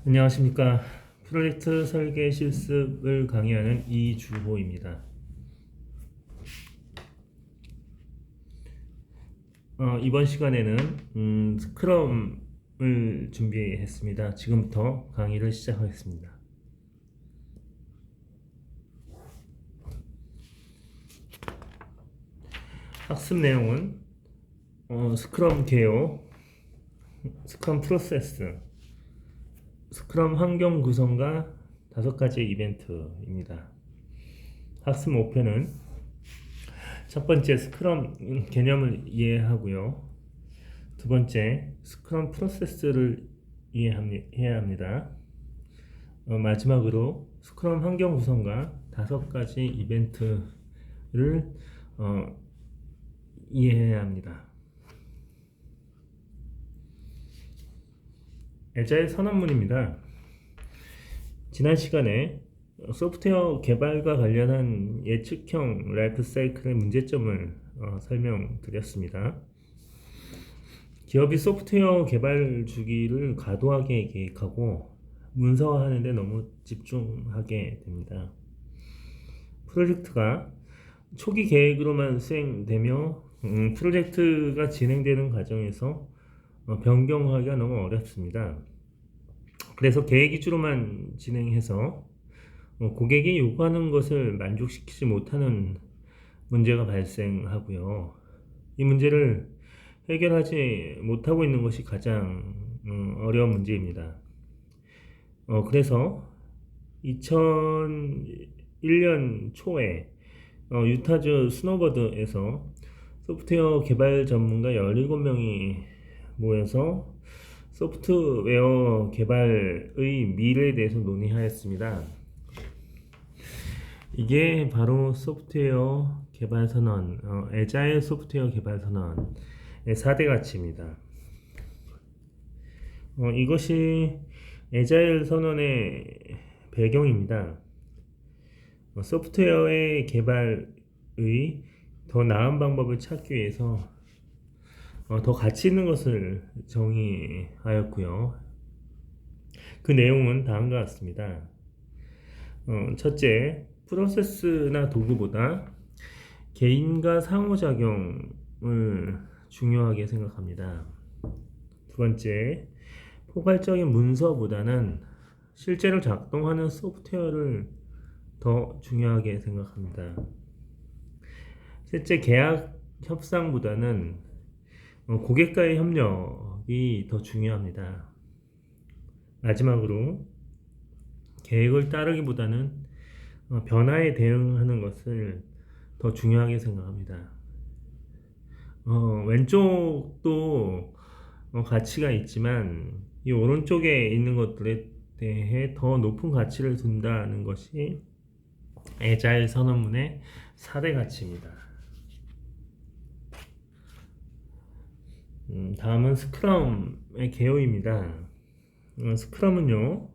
안녕하십니까. 프로젝트 설계 실습을 강의하는 이주호입니다. 이번 시간에는 스크럼을 준비했습니다. 지금부터 강의를 시작하겠습니다. 학습 내용은 스크럼 개요, 스크럼 프로세스, 스크럼 환경 구성과 5가지 이벤트입니다. 학습 목표는 첫 번째, 스크럼 개념을 이해하고요. 두 번째, 스크럼 프로세스를 이해해야 합니다. 마지막으로 스크럼 환경 구성과 5가지 이벤트를 이해해야 합니다. 애자일 선언문입니다. 지난 시간에 소프트웨어 개발과 관련한 예측형 라이프 사이클의 문제점을 설명드렸습니다. 기업이 소프트웨어 개발 주기를 과도하게 계획하고 문서화하는 데 너무 집중하게 됩니다. 프로젝트가 초기 계획으로만 수행되며 프로젝트가 진행되는 과정에서 변경하기가 너무 어렵습니다. 그래서 계획 위주로만 진행해서 고객이 요구하는 것을 만족시키지 못하는 문제가 발생하고요. 이 문제를 해결하지 못하고 있는 것이 가장 어려운 문제입니다. 그래서 2001년 초에 유타주 스노버드에서 소프트웨어 개발 전문가 17명이 모여서 소프트웨어 개발의 미래에 대해서 논의하였습니다. 이게 바로 소프트웨어 개발 선언, 애자일 소프트웨어 개발 선언의 4대 가치입니다. 이것이 애자일 선언의 배경입니다. 소프트웨어의 개발의 더 나은 방법을 찾기 위해서 더 가치 있는 것을 정의하였고요. 그 내용은 다음과 같습니다. 첫째, 프로세스나 도구보다 개인과 상호작용을 중요하게 생각합니다. 두 번째, 포괄적인 문서보다는 실제로 작동하는 소프트웨어를 더 중요하게 생각합니다. 셋째, 계약 협상보다는 고객과의 협력이 더 중요합니다. 마지막으로 계획을 따르기보다는 변화에 대응하는 것을 더 중요하게 생각합니다. 왼쪽도 가치가 있지만 이 오른쪽에 있는 것들에 대해 더 높은 가치를 둔다는 것이 애자일 선언문의 4대 가치입니다. 다음은 스크럼의 개요입니다. 스크럼은요,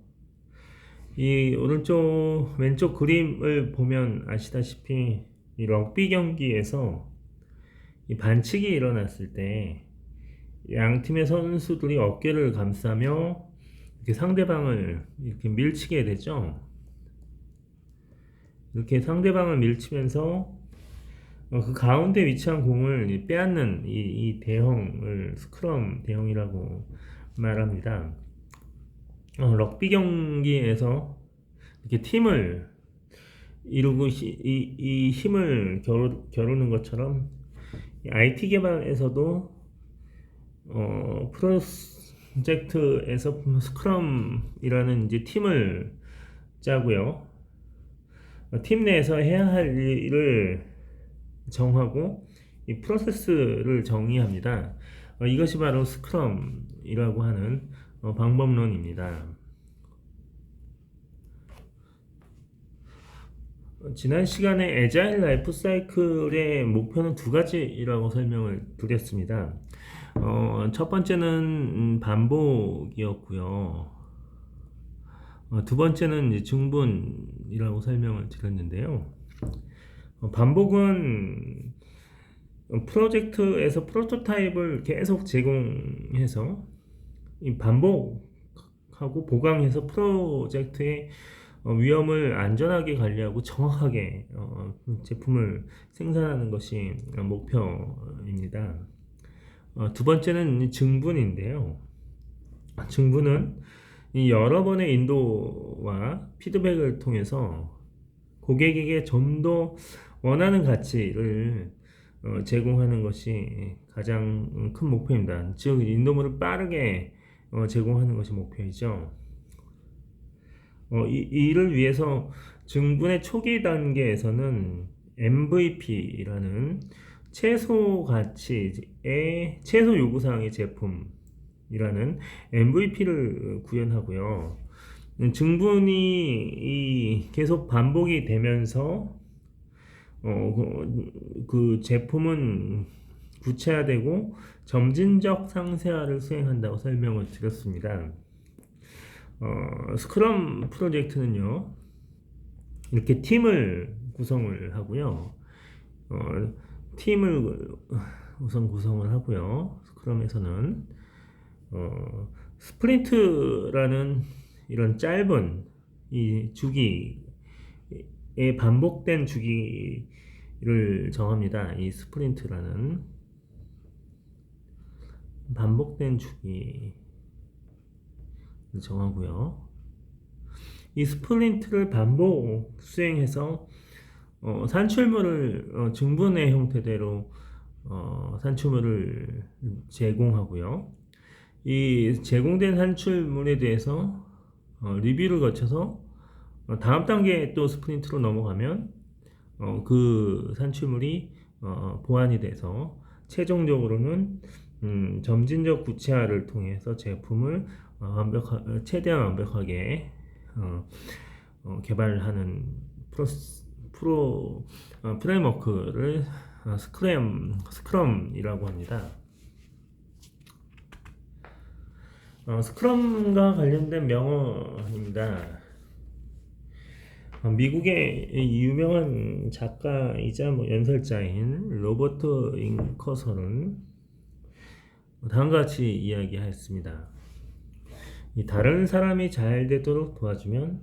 이 왼쪽 그림을 보면 아시다시피 이 럭비 경기에서 이 반칙이 일어났을 때 양 팀의 선수들이 어깨를 감싸며 이렇게 상대방을 이렇게 밀치게 되죠. 이렇게 상대방을 밀치면서 그 가운데 위치한 공을 빼앗는 이 대형을 스크럼 대형이라고 말합니다. 럭비 경기에서 이렇게 팀을 이루고 이 힘을 겨루는 것처럼 IT 개발에서도 프로젝트에서 스크럼이라는 이제 팀을 짜고요. 팀 내에서 해야 할 일을 정하고 이 프로세스를 정의합니다. 이것이 바로 스크럼이라고 하는 방법론입니다. 지난 시간에 애자일 라이프 사이클의 목표는 2가지라고 설명을 드렸습니다. 첫 번째는 반복이었고요. 두 번째는 이제 중분이라고 설명을 드렸는데요. 반복은 프로젝트에서 프로토타입을 계속 제공해서 이 반복 하고 보강해서 프로젝트의 위험을 안전하게 관리하고 정확하게 제품을 생산하는 것이 목표입니다. 두 번째는 증분인데요. 증분은 이 여러 번의 인도와 피드백을 통해서 고객에게 좀 더 원하는 가치를 제공하는 것이 가장 큰 목표입니다. 즉, 인도물을 빠르게 제공하는 것이 목표이죠. 이를 위해서 증분의 초기 단계에서는 MVP라는 최소 가치의 최소 요구사항의 제품이라는 MVP를 구현하고요. 증분이 계속 반복이 되면서 그 제품은 구체화되고 점진적 상세화를 수행한다고 설명을 드렸습니다. 스크럼 프로젝트는요, 이렇게 팀을 구성을 하고요. 팀을 우선 구성을 하고요. 스크럼에서는 스프린트라는 이런 짧은 이 주기의 반복된 주기를 정합니다. 이 스프린트라는 반복된 주기를 정하고요. 이 스프린트를 반복 수행해서 산출물을 증분의 형태대로 산출물을 제공하고요. 이 제공된 산출물에 대해서 리뷰를 거쳐서 다음 단계에 또 스프린트로 넘어가면 그 산출물이 보완이 돼서 최종적으로는 점진적 구체화를 통해서 제품을 최대한 완벽하게 개발하는 프레임워크를 스크럼이라고 합니다. 스크럼과 관련된 명언입니다. 미국의 유명한 작가이자 연설자인 로버트 잉커설은 다음과 같이 이야기하였습니다. 다른 사람이 잘 되도록 도와주면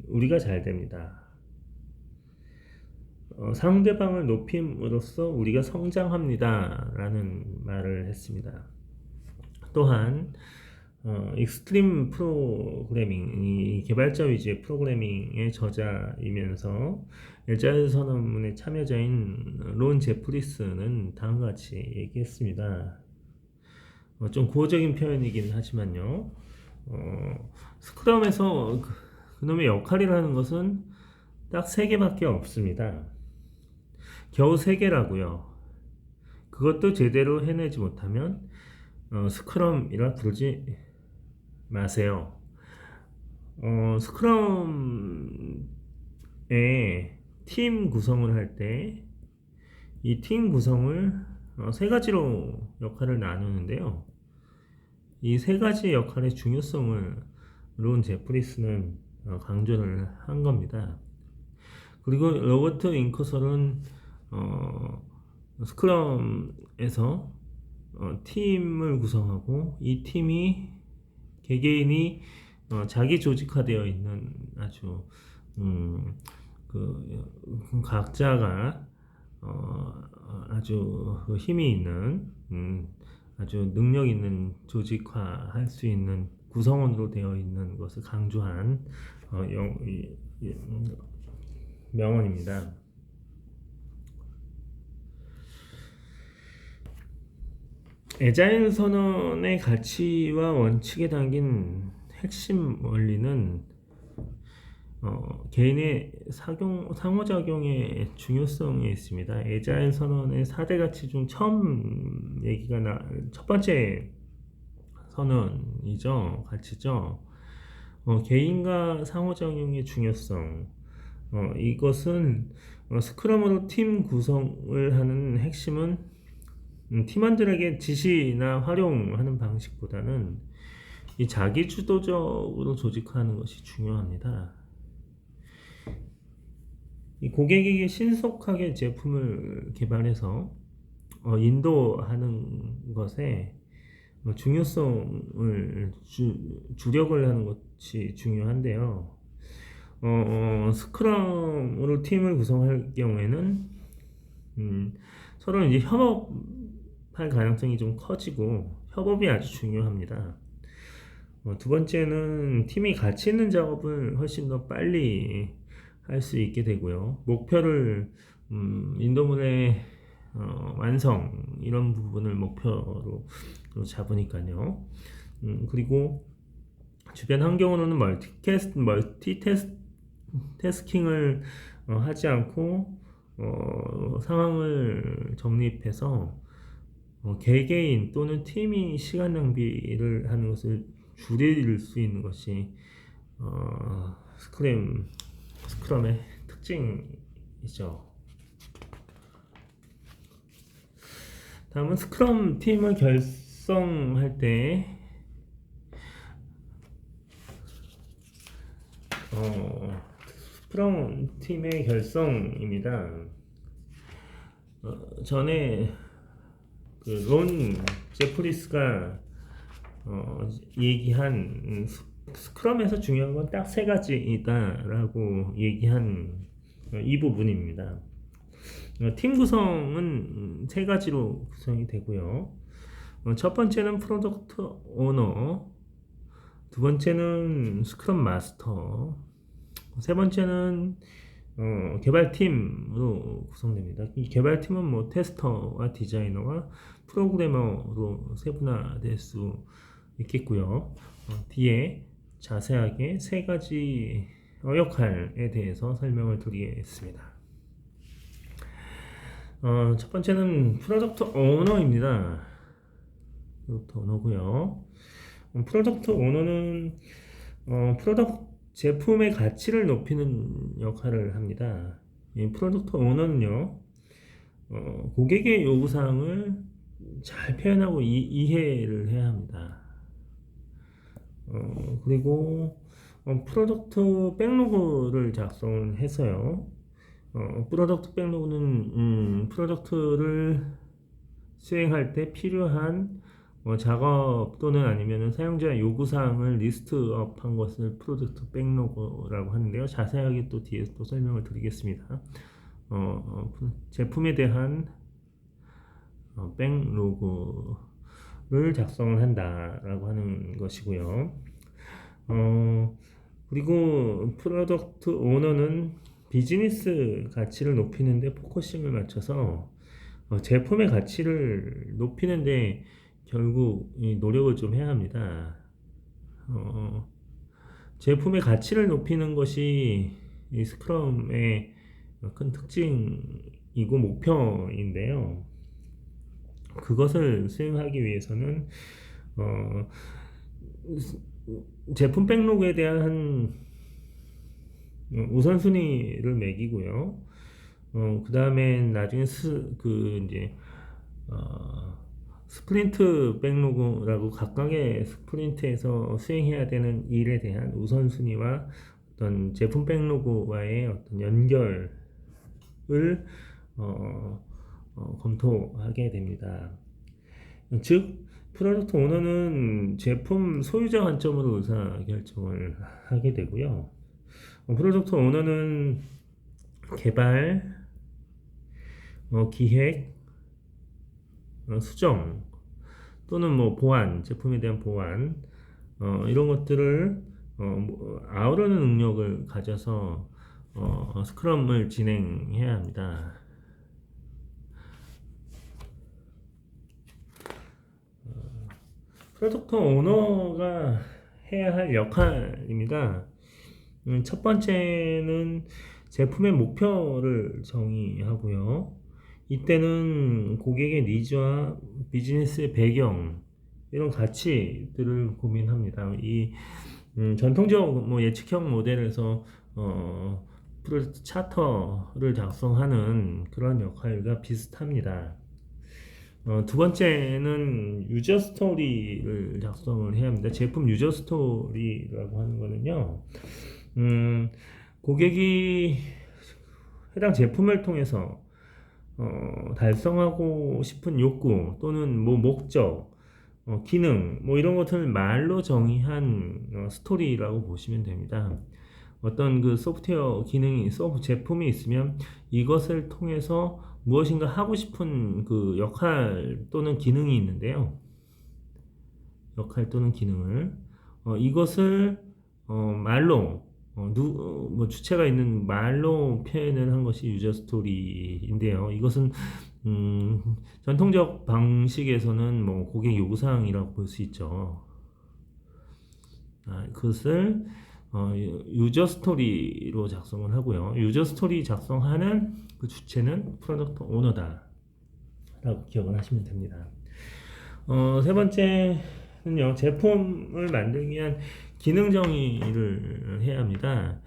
우리가 잘 됩니다. 상대방을 높임으로써 우리가 성장합니다. 라는 말을 했습니다. 또한 익스트림 프로그래밍, 이 개발자 위주의 프로그래밍의 저자이면서 에자일 선언문의 참여자인 론 제프리스는 다음과 같이 얘기했습니다. 좀 고어적인 표현이긴 하지만요. 스크럼에서 그놈의 역할이라는 것은 딱 3개밖에 없습니다. 겨우 3개라고요. 그것도 제대로 해내지 못하면 스크럼이라 부르지 마세요. 스크럼의 팀 구성을 할 때 이 팀 구성을 3가지로 역할을 나누는데요. 이 3가지 역할의 중요성을 론 제프리스는 강조를 한 겁니다. 그리고 로버트 잉커설은 스크럼에서 팀을 구성하고 이 팀이 개개인이 자기 조직화되어 있는 아주 각자가 아주 힘이 있는 아주 능력 있는 조직화할 수 있는 구성원으로 되어 있는 것을 강조한 명언입니다. 에자일 선언의 가치와 원칙에 담긴 핵심 원리는 개인의 상호작용의 중요성에 있습니다. 에자일 선언의 4대 가치 중 처음 첫 번째 선언이죠. 가치죠. 개인과 상호작용의 중요성. 이것은 스크럼으로 팀 구성을 하는 핵심은 팀원들에게 지시나 활용하는 방식보다는 이 자기 주도적으로 조직하는 것이 중요합니다. 이 고객에게 신속하게 제품을 개발해서 인도하는 것에 중요성을 주력을 하는 것이 중요한데요. 스크럼으로 팀을 구성할 경우에는 서로 이제 협업할 가능성이 좀 커지고 협업이 아주 중요합니다. 두 번째는 팀이 같이 있는 작업을 훨씬 더 빨리 할 수 있게 되고요. 목표를 인도문의 완성 이런 부분을 목표로 잡으니까요. 그리고 주변 환경으로는 멀티태스킹을 하지 않고 상황을 정립해서 개개인 또는 팀이 시간 낭비를 하는 것을 줄일 수 있는 것이 스크럼의 특징이죠. 다음은 스크럼 팀을 결성할 때 스크럼 팀의 결성입니다. 전에 론 제프리스가 얘기한 스크럼에서 중요한 건 딱 세 가지이다라고 얘기한 이 부분입니다. 팀 구성은 세 가지로 구성이 되고요. 첫 번째는 프로덕트 오너, 두 번째는 스크럼 마스터, 세 번째는 개발팀으로 구성됩니다. 이 개발팀은 뭐 테스터와 디자이너와 프로그래머로 세분화될 수 있겠고요. 뒤에 자세하게 세 가지 역할에 대해서 설명을 드리겠습니다. 첫 번째는 프로덕트 오너입니다. 프로덕트 오너고요. 프로덕트 오너는 제품의 가치를 높이는 역할을 합니다. 이 프로덕트 오너는요, 고객의 요구사항을 잘 표현하고 이해를 해야 합니다. 그리고 프로덕트 백로그를 작성을 해서요. 프로덕트 백로그는 프로덕트를 수행할 때 필요한 작업 또는 아니면 사용자 요구사항을 리스트업한 것을 프로덕트 백로그라고 하는데요. 자세하게 또 뒤에서 또 설명을 드리겠습니다. 제품에 대한 백로그를 작성을 한다라고 하는 것이고요. 그리고 프로덕트 오너는 비즈니스 가치를 높이는데 포커싱을 맞춰서 제품의 가치를 높이는데 결국 노력을 좀 해야 합니다. 제품의 가치를 높이는 것이 이 스크럼의 큰 특징이고 목표인데요. 그것을 수행하기 위해서는 제품 백로그에 대한 우선순위를 매기고요. 그 다음에 나중에 스프린트 백로그라고 각각의 스프린트에서 수행해야 되는 일에 대한 우선순위와 어떤 제품 백로그와의 어떤 연결을 검토하게 됩니다. 즉, 프로덕트 오너는 제품 소유자 관점으로 의사결정을 하게 되고요. 프로덕트 오너는 개발, 기획, 수정 또는 뭐 보안, 제품에 대한 보안 이런 것들을 아우르는 능력을 가져서 스크럼을 진행해야 합니다. 프로덕트 오너가 해야 할 역할입니다. 첫 번째는 제품의 목표를 정의하고요. 이때는 고객의 니즈와 비즈니스의 배경 이런 가치들을 고민합니다. 이 전통적 예측형 모델에서 프로젝트 차터를 작성하는 그런 역할과 비슷합니다. 두 번째는 유저 스토리를 작성을 해야 합니다. 제품 유저 스토리라고 하는 거는요, 고객이 해당 제품을 통해서 달성하고 싶은 욕구 또는 뭐 목적 기능, 뭐 이런 것들을 말로 정의한 스토리라고 보시면 됩니다. 어떤 그 소프트웨어 기능이, 제품이 있으면 이것을 통해서 무엇인가 하고 싶은 그 역할 또는 기능이 있는데요. 역할 또는 기능을 이것을 말로 뭐 주체가 있는 말로 표현을 한 것이 유저 스토리인데요. 이것은 전통적 방식에서는 뭐 고객 요구사항이라고 볼 수 있죠. 그것을 유저 스토리로 작성을 하고요. 유저 스토리 작성하는 그 주체는 프로덕트 오너다 라고 기억을 하시면 됩니다. 세 번째는요, 제품을 만들기 위한 기능 정의를 해야 합니다.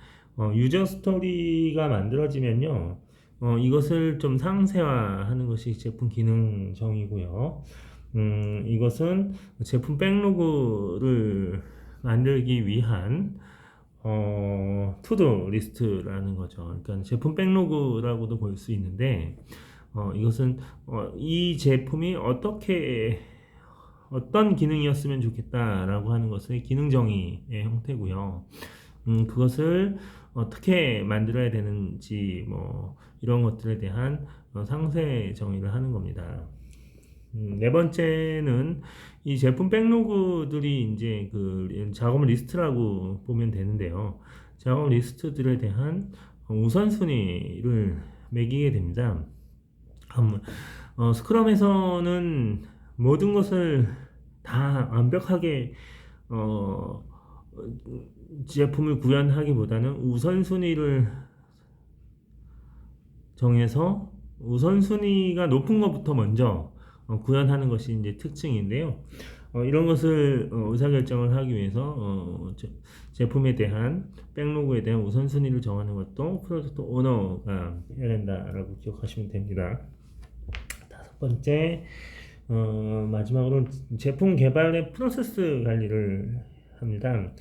유저 스토리가 만들어지면요, 이것을 좀 상세화하는 것이 제품 기능 정의고요. 이것은 제품 백로그를 만들기 위한 투두 리스트라는 거죠. 그러니까 제품 백로그라고도 볼 수 있는데, 이것은 이 제품이 어떤 기능이었으면 좋겠다라고 하는 것의 기능 정의의 형태고요. 그것을 어떻게 만들어야 되는지 뭐 이런 것들에 대한 상세 정의를 하는 겁니다. 네 번째는 이 제품 백로그들이 이제 그 작업 리스트라고 보면 되는데요. 작업 리스트들에 대한 우선순위를 매기게 됩니다. 스크럼에서는 모든 것을 다 완벽하게 제품을 구현하기보다는 우선순위를 정해서 우선순위가 높은 것부터 먼저 구현하는 것이 이제 특징인데요. 이런 것을 의사결정을 하기 위해서 제품에 대한 백로그에 대한 우선순위를 정하는 것도 프로젝트 오너가 해야 된다라고 기억하시면 됩니다. 다섯 번째, 마지막으로 제품 개발의 프로세스 관리를 합니다.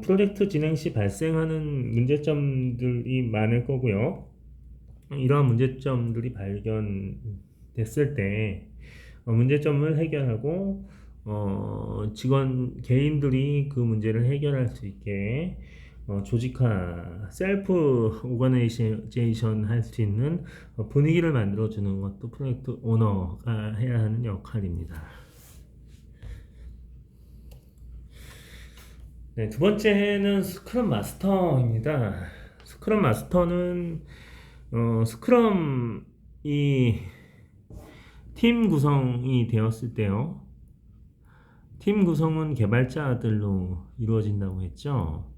프로젝트 진행 시 발생하는 문제점들이 많을 거고요. 이러한 문제점들이 발견됐을 때 문제점을 해결하고 직원 개인들이 그 문제를 해결할 수 있게 조직화, 셀프 오거나이제이션 할 수 있는 분위기를 만들어주는 것도 프로젝트 오너가 해야 하는 역할입니다. 네, 두 번째는 스크럼 마스터입니다. 스크럼 마스터는 스크럼이 팀 구성이 되었을 때요. 팀 구성은 개발자들로 이루어진다고 했죠.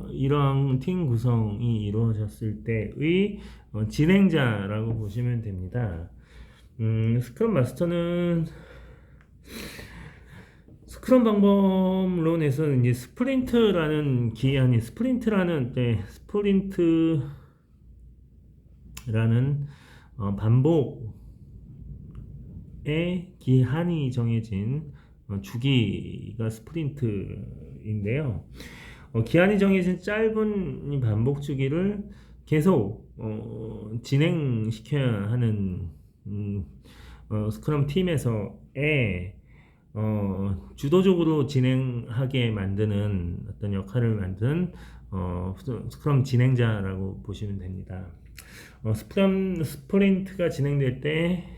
이러한 팀 구성이 이루어졌을 때의 진행자라고 보시면 됩니다. 스크럼 마스터는 스크럼 방법론에서는 이제 스프린트라는 반복의 기한이 정해진 주기가 스프린트인데요. 기한이 정해진 짧은 이 반복 주기를 계속 진행시켜야 하는 스크럼 팀에서의 주도적으로 진행하게 만드는 어떤 역할을 만든 스크럼 진행자라고 보시면 됩니다. 스프린트가 진행될 때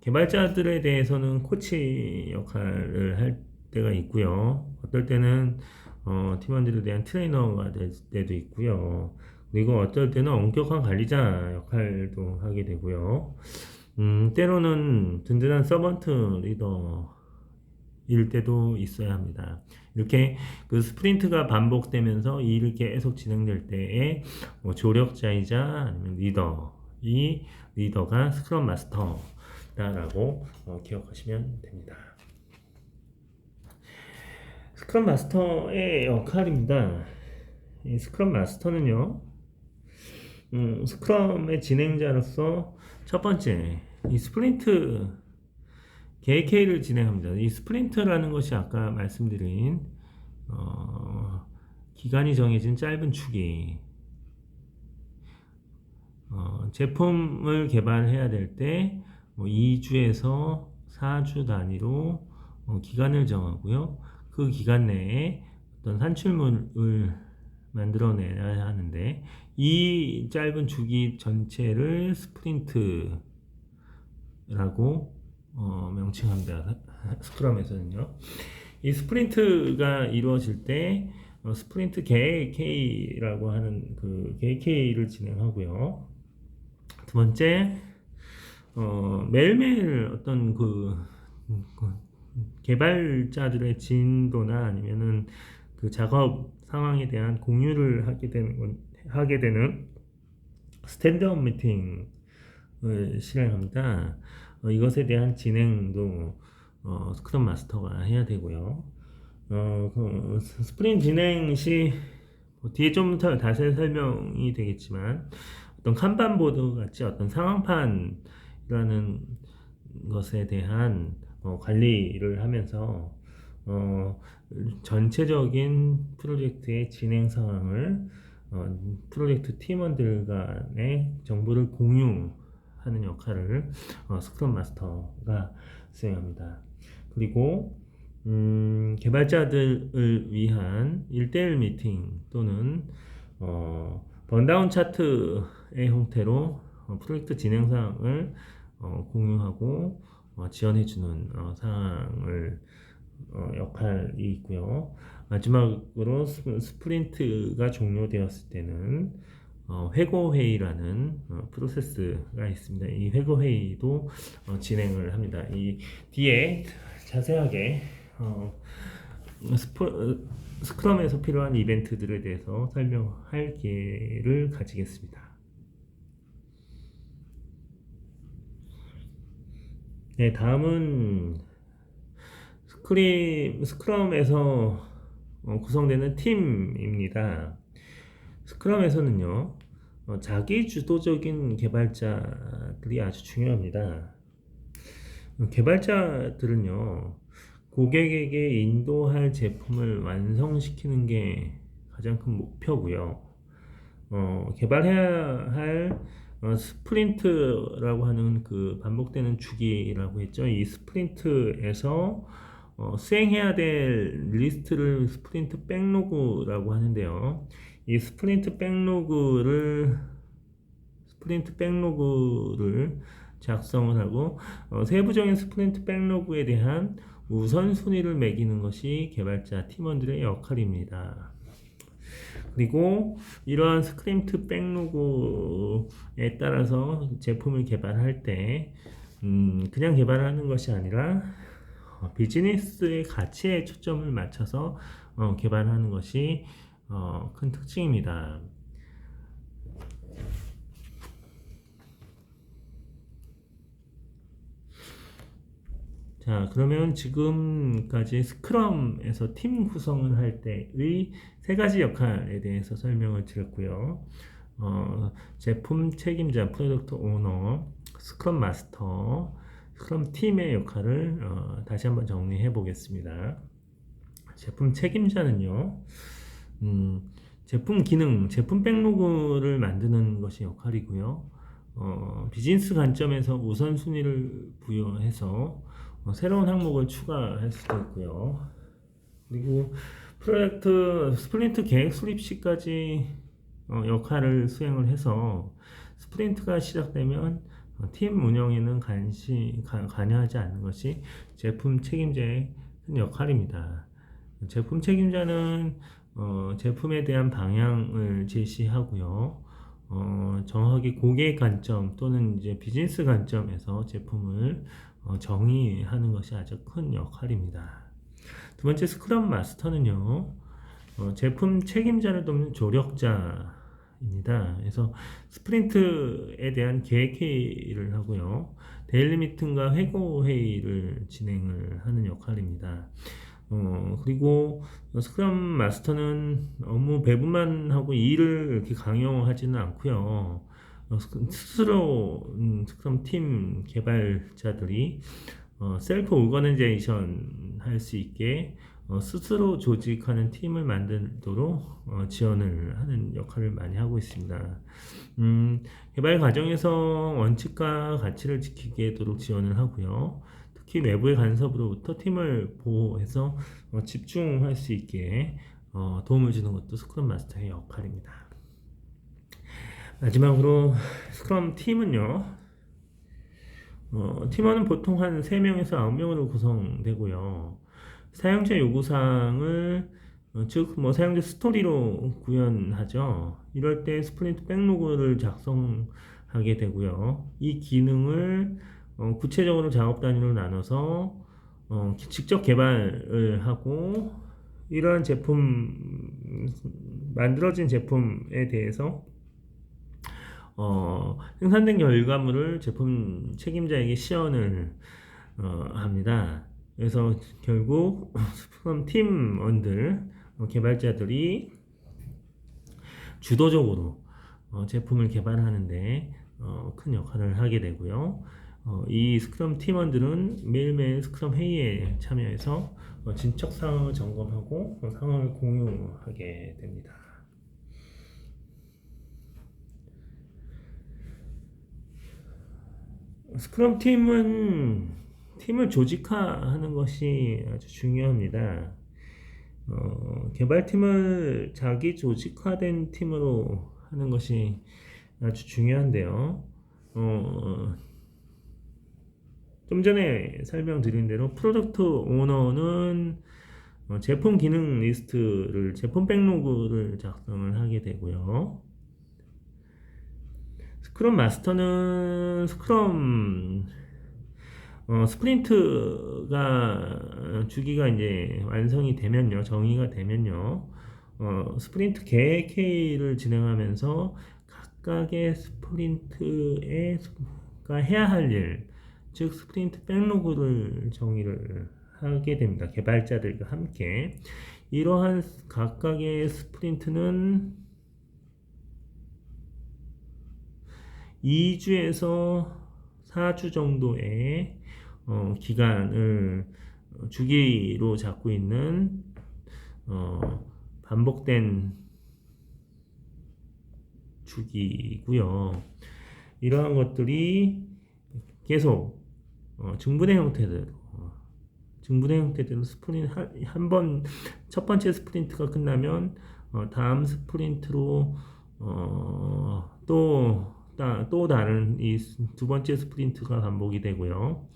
개발자들에 대해서는 코치 역할을 할 때가 있고요. 어떨 때는 팀원들에 대한 트레이너가 될 때도 있고요. 그리고 어떨 때는 엄격한 관리자 역할도 하게 되고요. 때로는 든든한 서번트 리더일 때도 있어야 합니다. 이렇게 그 스프린트가 반복되면서 이 일이 계속 진행될 때에 조력자이자 아니면 리더가 스크럼 마스터다라고 기억하시면 됩니다. 스크럼 마스터의 역할입니다. 이 스크럼 마스터는요, 스크럼의 진행자로서 첫 번째, 이 스프린트 계획회의를 진행합니다. 이 스프린트라는 것이 아까 말씀드린 기간이 정해진 짧은 주기, 제품을 개발해야 될 때 2주에서 4주 단위로 기간을 정하고요. 그 기간 내에 어떤 산출물을 만들어내야 하는데 이 짧은 주기 전체를 스프린트라고 명칭합니다. 스크럼에서는요. 이 스프린트가 이루어질 때 스프린트 계획회의라고 하는 그 계획회의를 진행하고요. 두 번째, 매일매일 어떤 그 개발자들의 진도나 아니면은 그 작업 상황에 대한 공유를 하게 되는 스탠드업 미팅을 실행합니다. 이것에 대한 진행도 스크럼 마스터가 해야 되고요. 그 스프린트 진행 시 뒤에 좀 더 자세히 설명이 되겠지만 어떤 칸반보드 같이 어떤 상황판이라는 것에 대한 관리를 하면서 전체적인 프로젝트의 진행 상황을 프로젝트 팀원들 간의 정보를 공유하는 역할을 스크럼 마스터가 수행합니다. 그리고 개발자들을 위한 1대1 미팅 또는 번다운 차트의 형태로 프로젝트 진행 사항을 공유하고 지원해주는 사항을 역할이 있고요. 마지막으로 스프린트가 종료되었을 때는 회고회의라는 프로세스가 있습니다. 이 회고회의도 진행을 합니다. 이 뒤에 자세하게 스크럼에서 필요한 이벤트들에 대해서 설명할 기회를 가지겠습니다. 네, 다음은 스크럼에서 구성되는 팀입니다. 스크럼에서는요, 자기 주도적인 개발자들이 아주 중요합니다. 개발자들은요, 고객에게 인도할 제품을 완성시키는 게 가장 큰 목표고요. 개발해야 할 스프린트라고 하는 그 반복되는 주기라고 했죠. 이 스프린트에서 수행해야 될 리스트를 스프린트 백로그라고 하는데요. 이 스프린트 백로그를 작성을 하고 세부적인 스프린트 백로그에 대한 우선순위를 매기는 것이 개발자 팀원들의 역할입니다. 그리고 이러한 스크립트 백로그에 따라서 제품을 개발할 때 그냥 개발하는 것이 아니라 비즈니스의 가치에 초점을 맞춰서 개발하는 것이 큰 특징입니다. 자, 그러면 지금까지 스크럼에서 팀 구성을 할 때의 세 가지 역할에 대해서 설명을 드렸고요. 제품 책임자, 프로덕트 오너, 스크럼 마스터, 스크럼 팀의 역할을 다시 한번 정리해 보겠습니다. 제품 책임자는요, 제품 기능, 제품 백로그를 만드는 것이 역할이고요. 비즈니스 관점에서 우선순위를 부여해서 새로운 항목을 추가할 수도 있고요. 그리고 프로젝트 스프린트 계획 수립 시까지 역할을 수행을 해서 스프린트가 시작되면 팀 운영에는 관여하지 않는 것이 제품 책임자의 큰 역할입니다. 제품 책임자는 제품에 대한 방향을 제시하고요. 정확하게 고객 관점 또는 이제 비즈니스 관점에서 제품을 정의하는 것이 아주 큰 역할입니다. 두 번째 스크럼 마스터는요, 제품 책임자를 돕는 조력자입니다. 그래서 스프린트에 대한 계획 회의를 하고요, 데일리 미팅과 회고 회의를 진행을 하는 역할입니다. 그리고 스크럼 마스터는 업무 배분만 하고 일을 이렇게 강요하지는 않고요. 스스로 스크럼 팀 개발자들이 셀프 오거나이제이션 할 수 있게 스스로 조직하는 팀을 만들도록 지원을 하는 역할을 많이 하고 있습니다. 개발 과정에서 원칙과 가치를 지키게 도록 지원을 하고요. 특히 외부의 간섭으로부터 팀을 보호해서 집중할 수 있게 도움을 주는 것도 스크럼 마스터의 역할입니다. 마지막으로 스크럼 팀은요. 팀원은 보통 한 3명에서 9명으로 구성되고요. 사용자 요구사항을 즉 사용자 스토리로 구현하죠. 이럴 때 스프린트 백로그를 작성하게 되고요. 이 기능을 구체적으로 작업 단위로 나눠서 직접 개발을 하고 이러한 만들어진 제품에 대해서 생산된 결과물을 제품 책임자에게 시연을 합니다. 그래서 결국 스크럼 팀원들, 개발자들이 주도적으로 제품을 개발하는데 큰 역할을 하게 되고요. 이 스크럼 팀원들은 매일매일 스크럼 회의에 참여해서 진척 상황을 점검하고 상황을 공유하게 됩니다. 스크럼 팀을 조직화하는 것이 아주 중요합니다. 개발팀을 자기 조직화된 팀으로 하는 것이 아주 중요한데요. 좀 전에 설명드린 대로 프로덕트 오너는 제품 기능 리스트를 제품 백로그를 작성을 하게 되고요. 스크럼 마스터는 스프린트가 주기가 이제 완성이 되면요, 정의가 되면요, 스프린트 계획 회의를 진행하면서 각각의 스프린트가 해야 할 일, 즉 스프린트 백로그를 정의를 하게 됩니다. 개발자들과 함께 이러한 각각의 스프린트는 2주에서 4주 정도의 기간을 주기로 잡고 있는 반복된 주기고요. 이러한 것들이 계속 증분의 형태대로 스프린트 한번 첫 번째 스프린트가 끝나면 다음 스프린트로 또 다른 이 두 번째 스프린트가 반복이 되고요.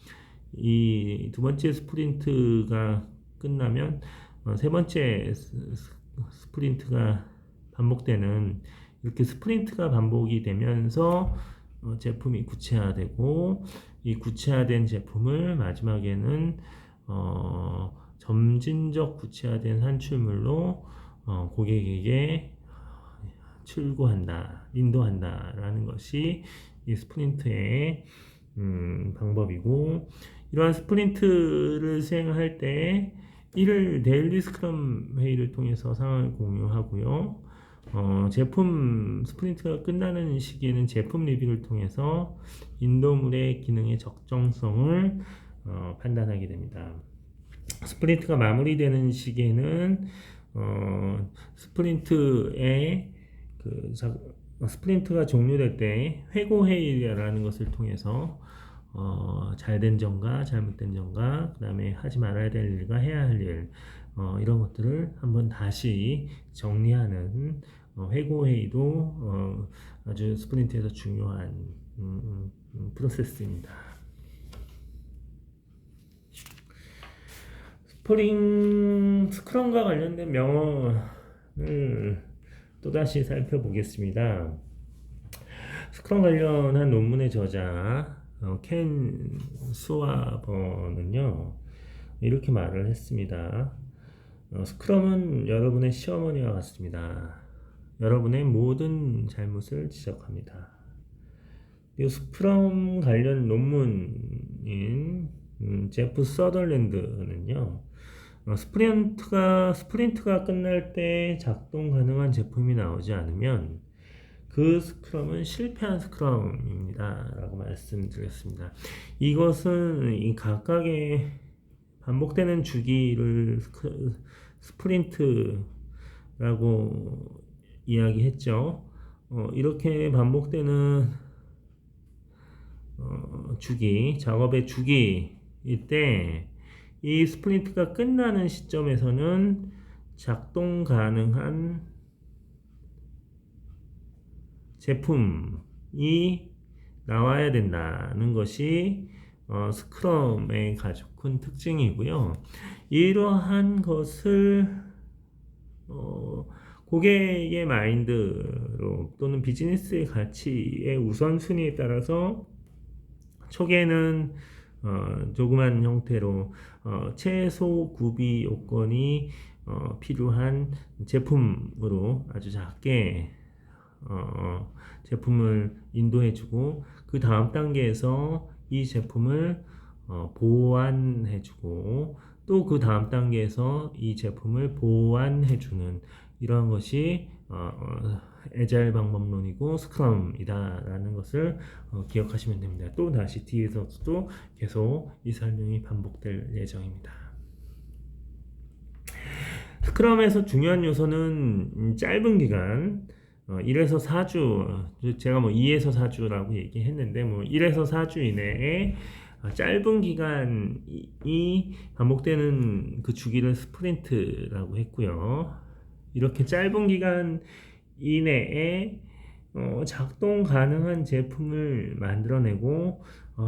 이 두 번째 스프린트가 끝나면 세 번째 스프린트가 반복되는 이렇게 스프린트가 반복이 되면서 제품이 구체화되고 이 구체화된 제품을 마지막에는 점진적 구체화된 산출물로 고객에게 인도한다라는 것이 이 스프린트의 방법이고, 이러한 스프린트를 수행할 때 이를 데일리 스크럼 회의를 통해서 상황을 공유하고요. 제품 스프린트가 끝나는 시기에는 제품 리뷰를 통해서 인도물의 기능의 적정성을 판단하게 됩니다. 스프린트가 마무리되는 시기에는 스프린트가 종료될 때 회고 회의라는 것을 통해서 잘된 점과 잘못된 점과 그 다음에 하지 말아야 될 일과 해야 할 일, 이런 것들을 한번 다시 정리하는 회고 회의도 아주 스프린트에서 중요한 프로세스입니다. 스크럼과 관련된 명언을 또다시 살펴보겠습니다. 스크럼 관련한 논문의 저자 켄 수와버는요, 이렇게 말을 했습니다. 스크럼은 여러분의 시어머니와 같습니다. 여러분의 모든 잘못을 지적합니다. 이 스크럼 관련 논문인 제프 서덜랜드는요, 스프린트가 끝날 때 작동 가능한 제품이 나오지 않으면 그 스크럼은 실패한 스크럼입니다 라고 말씀드렸습니다. 이것은 이 각각의 반복되는 주기를 스프린트라고 이야기했죠. 이렇게 반복되는 작업의 주기를 이때 이 스프린트가 끝나는 시점에서는 작동 가능한 제품이 나와야 된다는 것이 스크럼의 가장 큰 특징이고요. 이러한 것을 고객의 마인드로 또는 비즈니스의 가치의 우선순위에 따라서 초기에는 조그만 형태로 최소 구비 요건이 필요한 제품으로 아주 작게 제품을 인도해주고 그 다음 단계에서 이 제품을 보완해주고 또 그 다음 단계에서 이 제품을 보완해주는 이러한 것이 애자일 방법론이고 스크럼이다라는 것을 기억하시면 됩니다. 또 다시 뒤에서도 계속 이 설명이 반복될 예정입니다. 스크럼에서 중요한 요소는 짧은 기간 1에서 4주, 제가 뭐 2에서 4주라고 얘기했는데 뭐 1에서 4주 이내에 짧은 기간이 반복되는 그 주기를 스프린트라고 했고요. 이렇게 짧은 기간 이내에 작동 가능한 제품을 만들어내고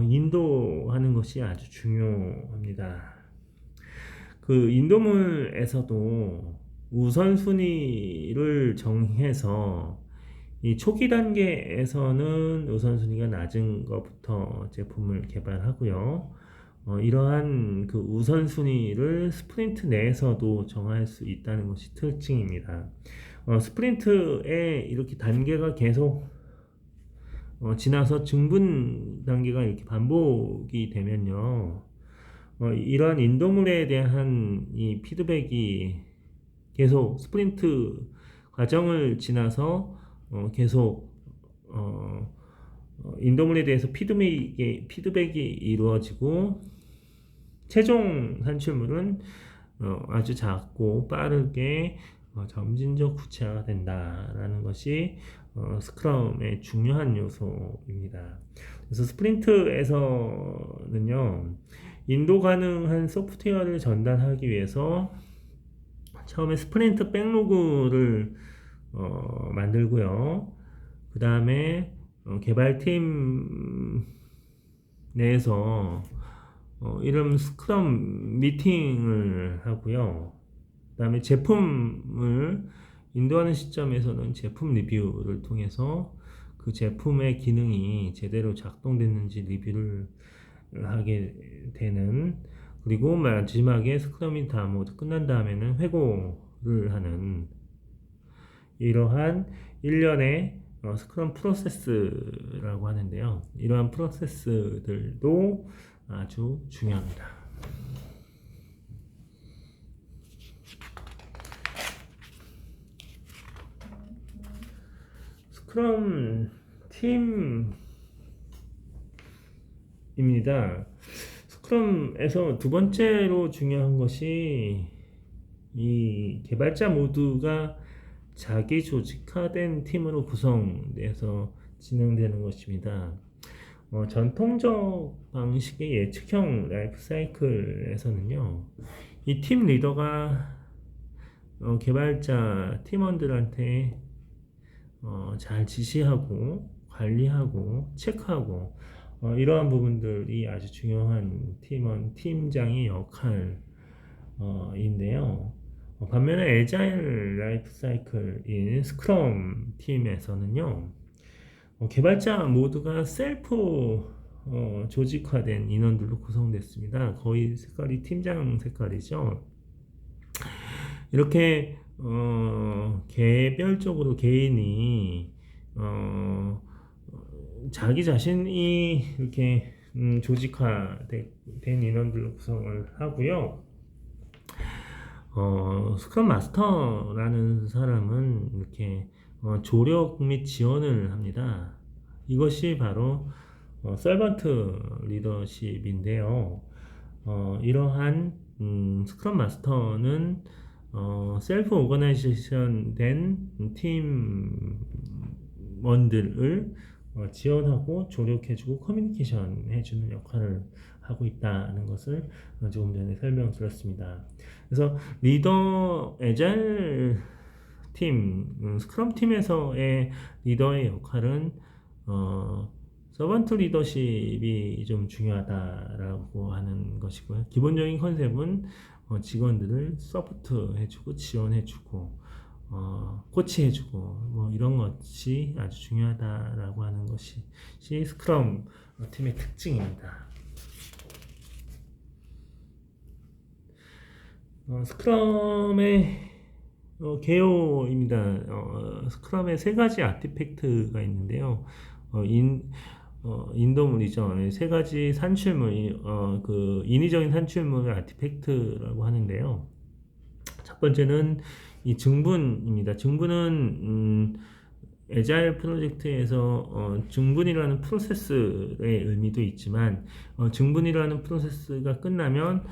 인도하는 것이 아주 중요합니다. 그 인도물에서도 우선순위를 정해서 이 초기 단계에서는 우선순위가 낮은 것부터 제품을 개발하고요. 이러한 그 우선순위를 스프린트 내에서도 정할 수 있다는 것이 특징입니다. 스프린트에 이렇게 단계가 계속 지나서 증분 단계가 이렇게 반복이 되면요. 이러한 인도물에 대한 이 피드백이 계속 스프린트 과정을 지나서 계속 인도물에 대해서 피드백이 이루어지고 최종 산출물은 아주 작고 빠르게 점진적 구체화가 된다라는 것이 스크럼의 중요한 요소입니다. 그래서 스프린트에서는요, 인도 가능한 소프트웨어를 전달하기 위해서 처음에 스프린트 백로그를 만들고요. 그 다음에 개발팀 내에서 이런 스크럼 미팅을 하고요. 그 다음에 제품을 인도하는 시점에서는 제품 리뷰를 통해서 그 제품의 기능이 제대로 작동됐는지 리뷰를 하게 되는, 그리고 마지막에 스크럼이 다 모두 끝난 다음에는 회고를 하는 이러한 일련의 스크럼 프로세스라고 하는데요. 이러한 프로세스들도 아주 중요합니다. 스크럼 팀입니다. 스크럼에서 두 번째로 중요한 것이 이 개발자 모두가 자기 조직화된 팀으로 구성돼서 진행되는 것입니다. 전통적 방식의 예측형 라이프 사이클에서는요, 이 팀 리더가 개발자 팀원들한테 잘 지시하고 관리하고 체크하고 이러한 부분들이 아주 중요한 팀장의 역할인데요. 반면에 애자일 라이프 사이클인 스크럼 팀에서는요, 개발자 모두가 셀프 조직화된 인원들로 구성됐습니다. 거의 색깔이 팀장 색깔이죠. 이렇게 개별적으로 개인이 자기 자신이 이렇게 조직화된 인원들로 구성을 하고요. 스크럼 마스터라는 사람은 이렇게 조력 및 지원을 합니다. 이것이 바로 서번트 리더십인데요. 이러한 스크럼 마스터는 셀프 오거나이제이션 된 팀원들을 지원하고 조력해주고 커뮤니케이션 해주는 역할을 하고 있다는 것을 조금 전에 설명드렸습니다. 그래서 리더 애자일 팀, 스크럼 팀에서의 리더의 역할은 서번트 리더십이 좀 중요하다라고 하는 것이고요. 기본적인 컨셉은 직원들을 서포트해주고 지원해주고 코치해주고 뭐 이런 것이 아주 중요하다라고 하는 것이 스크럼 팀의 특징입니다. 스크럼의 개요입니다. 스크럼에 세 가지 아티팩트가 있는데요. 인도물이죠. 세 가지 산출물, 그 인위적인 산출물을 아티팩트라고 하는데요. 첫 번째는 이 증분입니다. 증분은 애자일 프로젝트에서 증분이라는 프로세스의 의미도 있지만 증분이라는 프로세스가 끝나면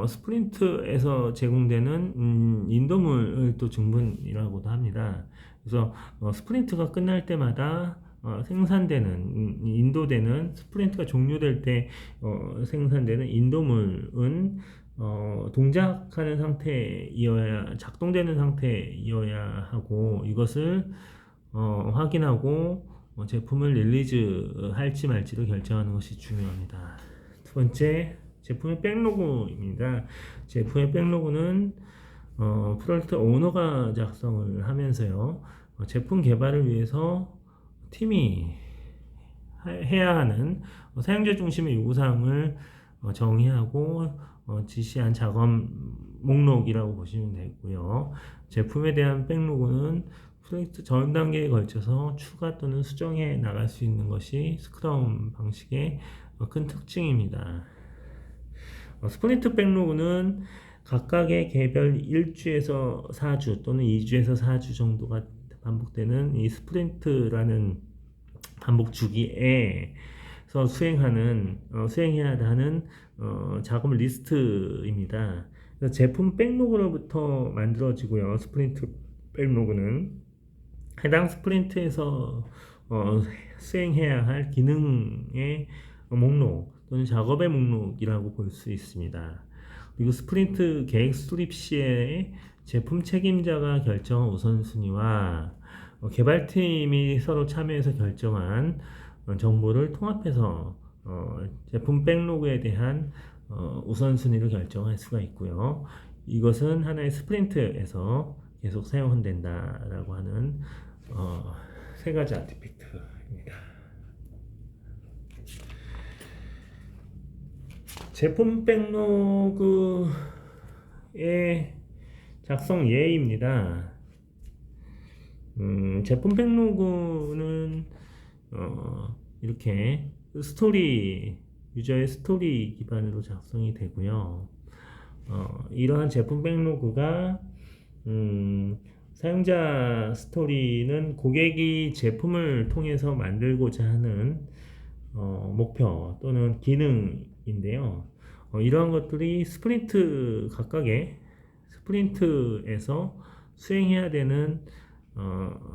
스프린트에서 제공되는 인도물을 또 증분이라고도 합니다. 그래서 스프린트가 끝날 때마다 생산되는 인도되는 스프린트가 종료될 때 생산되는 인도물은 동작하는 상태이어야 작동되는 상태이어야 하고 이것을 확인하고 제품을 릴리즈 할지 말지를 결정하는 것이 중요합니다. 두 번째, 제품의 백로그입니다. 제품의 백로그는 프로젝트 오너가 작성을 하면서요. 제품 개발을 위해서 팀이 해야 하는 사용자 중심의 요구사항을 정의하고 지시한 작업 목록이라고 보시면 되고요. 제품에 대한 백로그는 프로젝트 전 단계에 걸쳐서 추가 또는 수정해 나갈 수 있는 것이 스크럼 방식의 큰 특징입니다. 스프린트 백로그는 각각의 개별 1주에서 4주 또는 2주에서 4주 정도가 반복되는 이 스프린트라는 반복 주기에서 수행해야 하는 작업 리스트입니다. 그래서 제품 백로그로부터 만들어지고요. 스프린트 백로그는 해당 스프린트에서 수행해야 할 기능의 목록 또는 작업의 목록이라고 볼 수 있습니다. 그리고 스프린트 계획 수립 시에 제품 책임자가 결정한 우선순위와 개발팀이 서로 참여해서 결정한 정보를 통합해서 제품 백로그에 대한 우선순위를 결정할 수가 있고요. 이것은 하나의 스프린트에서 계속 사용된다라고 하는 세 가지 아티팩트입니다. 제품 백로그의 작성 예입니다. 제품 백로그는 이렇게 유저의 스토리 기반으로 작성이 되고요. 이러한 제품 백로그가 사용자 스토리는 고객이 제품을 통해서 만들고자 하는 목표 또는 기능인데요. 이러한 것들이 각각의 스프린트에서 수행해야 되는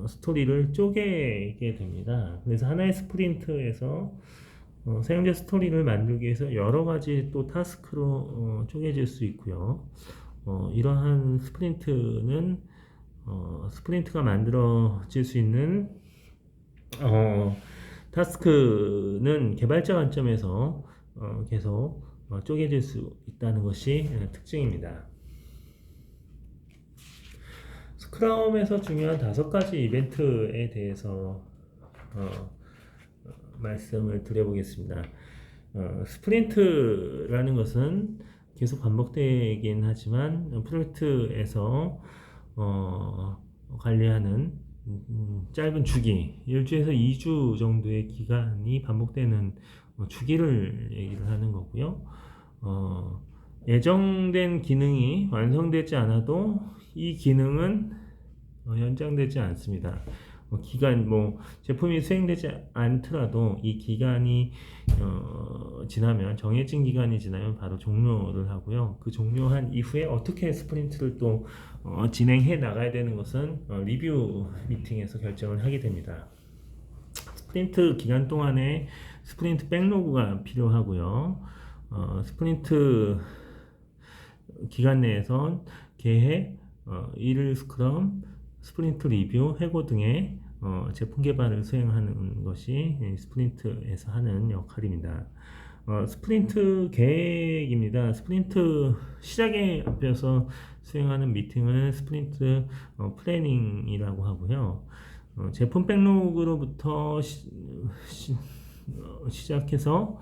스토리를 쪼개게 됩니다. 그래서 하나의 스프린트에서 사용자 스토리를 만들기 위해서 여러 가지 또 타스크로 쪼개질 수 있고요. 이러한 스프린트가 만들어질 수 있는 타스크는 개발자 관점에서 계속 쪼개질 수 있다는 것이 특징입니다. 스크럼에서 중요한 5가지 이벤트에 대해서 말씀을 드려보겠습니다. 스프린트라는 것은 계속 반복되긴 하지만 프로젝트에서 관리하는 짧은 주기 1주에서 2주 정도의 기간이 반복되는 주기를 얘기를 하는 거고요. 예정된 기능이 완성되지 않아도 이 기능은 연장되지 않습니다. 제품이 수행되지 않더라도 이 기간이 정해진 기간이 지나면 바로 종료를 하고요. 그 종료한 이후에 어떻게 스프린트를 또 진행해 나가야 되는 것은 리뷰 미팅에서 결정을 하게 됩니다. 스프린트 기간 동안에 스프린트 백로그가 필요하고요. 스프린트 기간 내에선 계획, 일 스크럼, 스프린트 리뷰, 해고 등의 제품 개발을 수행하는 것이 스프린트에서 하는 역할입니다. 스프린트 계획입니다. 스프린트 시작에 앞서서 수행하는 미팅을 스프린트 플래닝이라고 하고요. 제품 백로그로부터 시작해서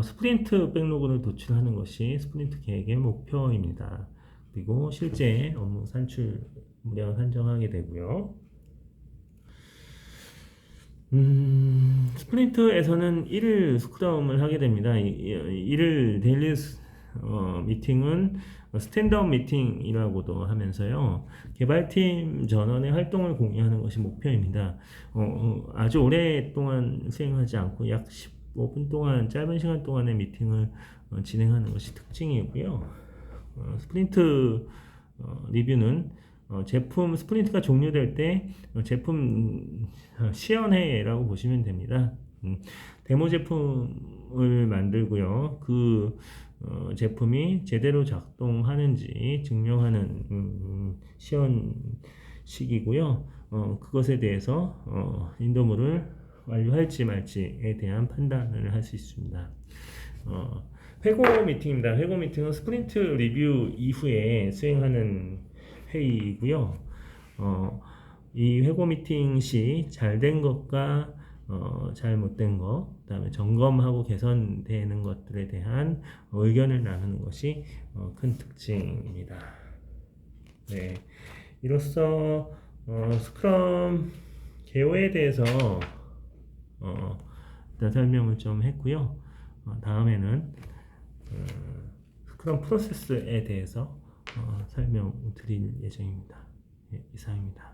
스프린트 백로그를 도출하는 것이 스프린트 계획의 목표입니다. 그리고 실제 업무 산출 물량을 산정하게 되고요. 스프린트에서는 1일 스크럼을 하게 됩니다. 1일 데일리 미팅은 스탠드업 미팅이라고도 하면서요. 개발팀 전원의 활동을 공유하는 것이 목표입니다. 아주 오랫동안 수행하지 않고 약 15분 동안 짧은 시간 동안의 미팅을 진행하는 것이 특징이고요. 스프린트 리뷰는 제품 스프린트가 종료될 때 제품 시연회라고 보시면 됩니다. 데모 제품을 만들고요. 그 제품이 제대로 작동하는지 증명하는 시연식이고요. 그것에 대해서 인도물을 완료할지 말지에 대한 판단을 할 수 있습니다. 회고 미팅입니다. 회고 미팅은 스프린트 리뷰 이후에 수행하는 회의이고요. 이 회고 미팅 시 잘 된 것과 잘못된 것, 그다음에 점검하고 개선되는 것들에 대한 의견을 나누는 것이 큰 특징입니다. 네, 이로써 스크럼 개요에 대해서 일단 설명을 좀 했고요. 다음에는 스크럼 프로세스에 대해서 설명드릴 예정입니다. 네, 이상입니다.